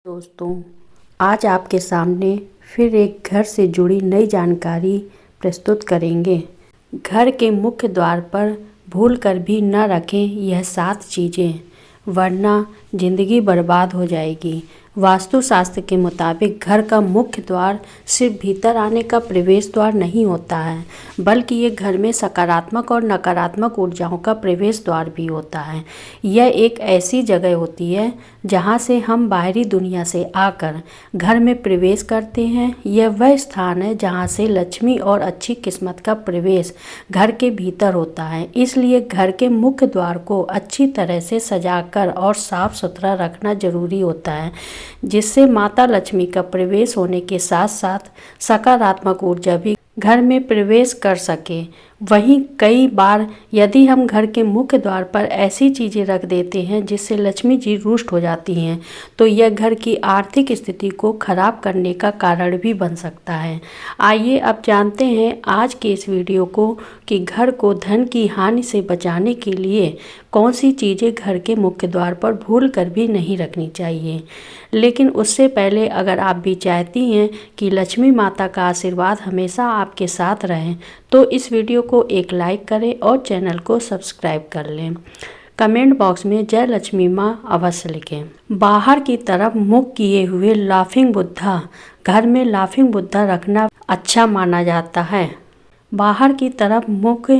दोस्तों, आज आपके सामने फिर एक घर से जुड़ी नई जानकारी प्रस्तुत करेंगे। घर के मुख्य द्वार पर भूलकर भी न रखें यह 7 चीज़ें, वरना ज़िंदगी बर्बाद हो जाएगी। वास्तुशास्त्र के मुताबिक घर का मुख्य द्वार सिर्फ भीतर आने का प्रवेश द्वार नहीं होता है, बल्कि ये घर में सकारात्मक और नकारात्मक ऊर्जाओं का प्रवेश द्वार भी होता है। यह एक ऐसी जगह होती है जहाँ से हम बाहरी दुनिया से आकर घर में प्रवेश करते हैं। यह वह स्थान है जहाँ से लक्ष्मी और अच्छी किस्मत का प्रवेश घर के भीतर होता है। इसलिए घर के मुख्य द्वार को अच्छी तरह से सजाकर और साफ सुथरा रखना जरूरी होता है, जिससे माता लक्ष्मी का प्रवेश होने के साथ साथ सकारात्मक ऊर्जा भी घर में प्रवेश कर सके। वहीं कई बार यदि हम घर के मुख्य द्वार पर ऐसी चीज़ें रख देते हैं जिससे लक्ष्मी जी रुष्ट हो जाती हैं, तो यह घर की आर्थिक स्थिति को खराब करने का कारण भी बन सकता है। आइए अब जानते हैं आज के इस वीडियो को कि घर को धन की हानि से बचाने के लिए कौन सी चीज़ें घर के मुख्य द्वार पर भूल कर भी नहीं रखनी चाहिए। लेकिन उससे पहले अगर आप भी चाहती हैं कि लक्ष्मी माता का आशीर्वाद हमेशा आपके साथ रहे, तो इस वीडियो को एक लाइक करें और चैनल को सब्सक्राइब कर लें। कमेंट बॉक्स में जय लक्ष्मी माँ अवश्य लिखें। बाहर की तरफ मुख किए हुए लाफिंग बुद्धा, घर में लाफिंग बुद्धा रखना अच्छा माना जाता है। बाहर की तरफ मुख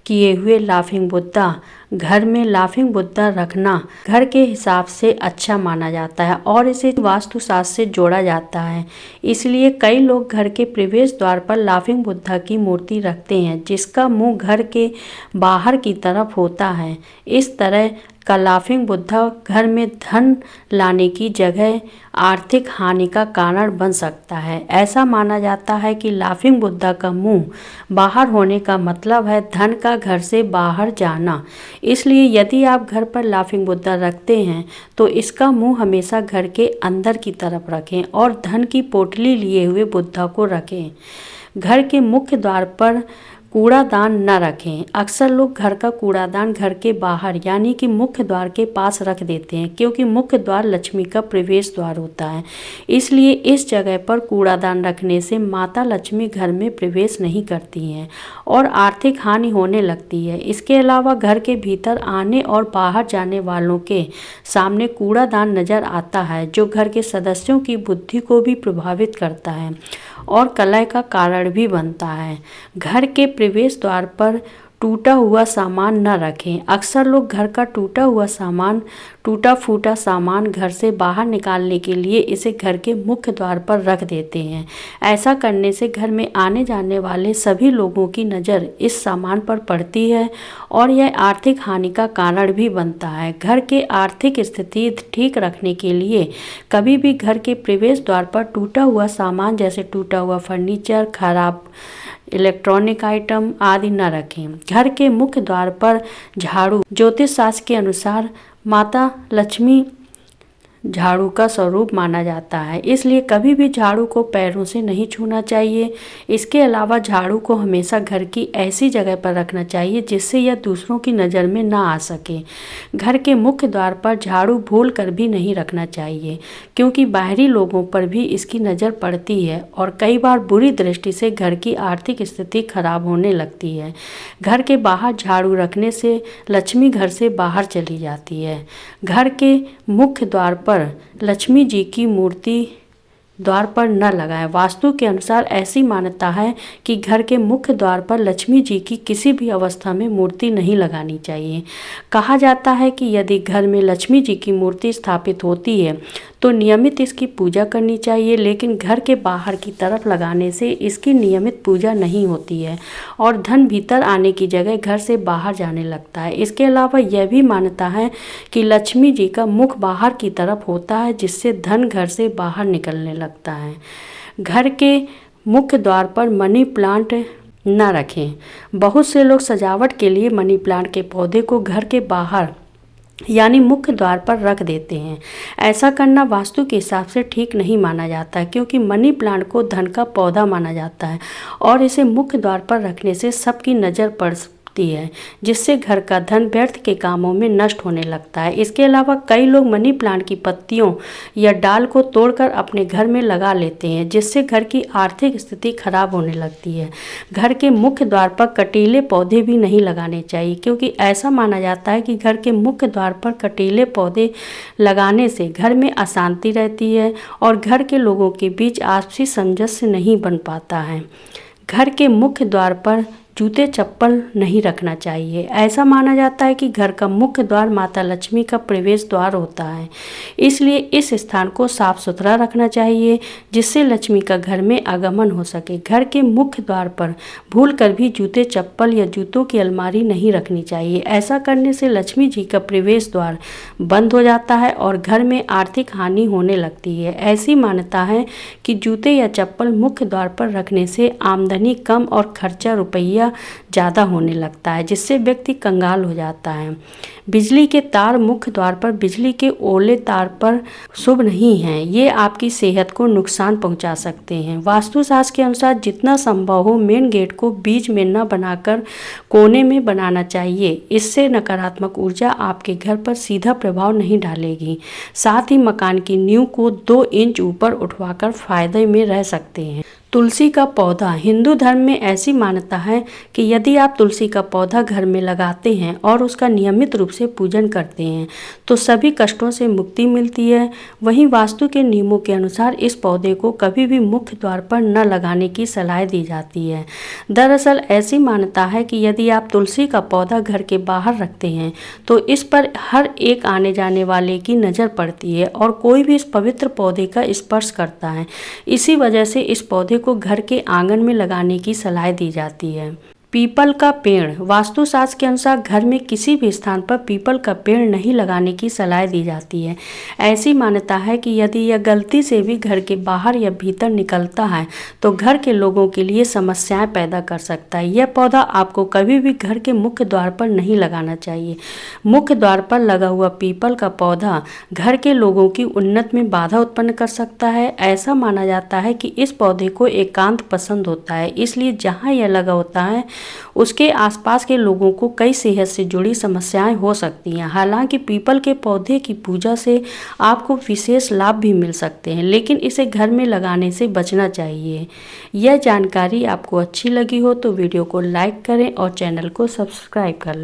किए हुए लाफिंग बुद्धा, घर में लाफिंग बुद्धा रखना घर के हिसाब से अच्छा माना जाता है और इसे वास्तुशास्त्र से जोड़ा जाता है। इसलिए कई लोग घर के प्रवेश द्वार पर लाफिंग बुद्धा की मूर्ति रखते हैं, जिसका मुंह घर के बाहर की तरफ होता है। इस तरह का लाफिंग बुद्धा घर में धन लाने की जगह आर्थिक हानि का कारण बन सकता है। ऐसा माना जाता है कि लाफिंग बुद्धा का मुंह बाहर होने का मतलब है धन का घर से बाहर जाना। इसलिए यदि आप घर पर लाफिंग बुद्धा रखते हैं तो इसका मुंह हमेशा घर के अंदर की तरफ रखें और धन की पोटली लिए हुए बुद्धा को रखें। घर के मुख्य द्वार पर कूड़ादान न रखें। अक्सर लोग घर का कूड़ादान घर के बाहर यानी कि मुख्य द्वार के पास रख देते हैं, क्योंकि मुख्य द्वार लक्ष्मी का प्रवेश द्वार होता है। इसलिए इस जगह पर कूड़ादान रखने से माता लक्ष्मी घर में प्रवेश नहीं करती हैं और आर्थिक हानि होने लगती है। इसके अलावा घर के भीतर आने और बाहर जाने वालों के सामने कूड़ादान नजर आता है, जो घर के सदस्यों की बुद्धि को भी प्रभावित करता है और कलह का कारण भी बनता है। घर के प्रवेश द्वार पर टूटा हुआ सामान न रखें। अक्सर लोग घर का टूटा फूटा सामान घर से बाहर निकालने के लिए इसे घर के मुख्य द्वार पर रख देते हैं। ऐसा करने से घर में आने जाने वाले सभी लोगों की नज़र इस सामान पर पड़ती है और यह आर्थिक हानि का कारण भी बनता है। घर के आर्थिक स्थिति ठीक रखने के लिए कभी भी घर के प्रवेश द्वार पर टूटा हुआ सामान जैसे टूटा हुआ फर्नीचर, खराब इलेक्ट्रॉनिक आइटम आदि न रखें। घर के मुख्य द्वार पर झाड़ू, ज्योतिष शास्त्र के अनुसार माता लक्ष्मी झाड़ू का स्वरूप माना जाता है, इसलिए कभी भी झाड़ू को पैरों से नहीं छूना चाहिए। इसके अलावा झाड़ू को हमेशा घर की ऐसी जगह पर रखना चाहिए जिससे यह दूसरों की नज़र में ना आ सके। घर के मुख्य द्वार पर झाड़ू भूल कर भी नहीं रखना चाहिए, क्योंकि बाहरी लोगों पर भी इसकी नज़र पड़ती है और कई बार बुरी दृष्टि से घर की आर्थिक स्थिति खराब होने लगती है। घर के बाहर झाड़ू रखने से लक्ष्मी घर से बाहर चली जाती है। घर के मुख्य द्वार पर लक्ष्मी जी की मूर्ति द्वार पर न लगाएं। वास्तु के अनुसार ऐसी मान्यता है कि घर के मुख्य द्वार पर लक्ष्मी जी की किसी भी अवस्था में मूर्ति नहीं लगानी चाहिए। कहा जाता है कि यदि घर में लक्ष्मी जी की मूर्ति स्थापित होती है तो नियमित इसकी पूजा करनी चाहिए, लेकिन घर के बाहर की तरफ लगाने से इसकी नियमित पूजा नहीं होती है और धन भीतर आने की जगह घर से बाहर जाने लगता है। इसके अलावा यह भी मान्यता है कि लक्ष्मी जी का मुख बाहर की तरफ होता है, जिससे धन घर से बाहर निकलने लगता है। घर के मुख्य द्वार पर मनी प्लांट न रखें। बहुत से लोग सजावट के लिए मनी प्लांट के पौधे को घर के बाहर यानी मुख्य द्वार पर रख देते हैं। ऐसा करना वास्तु के हिसाब से ठीक नहीं माना जाता है, क्योंकि मनी प्लांट को धन का पौधा माना जाता है और इसे मुख्य द्वार पर रखने से सबकी नज़र भागती है, जिससे घर का धन व्यर्थ के कामों में नष्ट होने लगता है। इसके अलावा कई लोग मनी प्लांट की पत्तियों या डाल को तोड़कर अपने घर में लगा लेते हैं, जिससे घर की आर्थिक स्थिति खराब होने लगती है। घर के मुख्य द्वार पर कटीले पौधे भी नहीं लगाने चाहिए, क्योंकि ऐसा माना जाता है कि घर के मुख्य द्वार पर कटीले पौधे लगाने से घर में अशांति रहती है और घर के लोगों के बीच आपसी सामंजस्य नहीं बन पाता है। घर के मुख्य द्वार पर जूते चप्पल नहीं रखना चाहिए। ऐसा माना जाता है कि घर का मुख्य द्वार माता लक्ष्मी का प्रवेश द्वार होता है, इसलिए इस स्थान को साफ सुथरा रखना चाहिए, जिससे लक्ष्मी का घर में आगमन हो सके। घर के मुख्य द्वार पर भूलकर भी जूते चप्पल या जूतों की अलमारी नहीं रखनी चाहिए। ऐसा करने से लक्ष्मी जी का प्रवेश द्वार बंद हो जाता है और घर में आर्थिक हानि होने लगती है। ऐसी मान्यता है कि जूते या चप्पल मुख्य द्वार पर रखने से आमदनी कम और खर्चा रुपया ज़्यादा होने लगता है, जिससे व्यक्ति कंगाल हो जाता है। बिजली के तार मुख्य द्वार पर बिजली के ओले तार पर शुभ नहीं हैं, ये आपकी सेहत को नुकसान पहुंचा सकते हैं। वास्तुशास्त्र के अनुसार जितना संभव हो मेन गेट को बीच में न बनाकर कोने में बनाना चाहिए। इससे नकारात्मक ऊर्जा आपके घर पर सीधा प्रभाव नहीं डालेगी। साथ ही मकान की नींव को 2 इंच ऊपर उठवाकर फायदे में रह सकते हैं। तुलसी का पौधा। हिंदू धर्म में ऐसी मान्यता है कि यदि आप तुलसी का पौधा घर में लगाते हैं और उसका नियमित रूप से पूजन करते हैं तो सभी कष्टों से मुक्ति मिलती है। वहीं वास्तु के नियमों के अनुसार इस पौधे को कभी भी मुख्य द्वार पर न लगाने की सलाह दी जाती है। दरअसल ऐसी मान्यता है कि यदि आप तुलसी का पौधा घर के बाहर रखते हैं तो इस पर हर एक आने जाने वाले की नज़र पड़ती है और कोई भी इस पवित्र पौधे का स्पर्श करता है। इसी वजह से इस पौधे को घर के आंगन में लगाने की सलाह दी जाती है। पीपल का पेड़। वास्तुशास्त्र के अनुसार घर में किसी भी स्थान पर पीपल का पेड़ नहीं लगाने की सलाह दी जाती है। ऐसी मान्यता है कि यदि यह गलती से भी घर के बाहर या भीतर निकलता है तो घर के लोगों के लिए समस्याएं पैदा कर सकता है। यह पौधा आपको कभी भी घर के मुख्य द्वार पर नहीं लगाना चाहिए। मुख्य द्वार पर लगा हुआ पीपल का पौधा घर के लोगों की उन्नति में बाधा उत्पन्न कर सकता है। ऐसा माना जाता है कि इस पौधे को एकांत पसंद होता है, इसलिए जहाँ यह लगा होता है उसके आसपास के लोगों को कई सेहत से जुड़ी समस्याएं हो सकती हैं। हालांकि पीपल के पौधे की पूजा से आपको विशेष लाभ भी मिल सकते हैं, लेकिन इसे घर में लगाने से बचना चाहिए। यह जानकारी आपको अच्छी लगी हो तो वीडियो को लाइक करें और चैनल को सब्सक्राइब कर लें।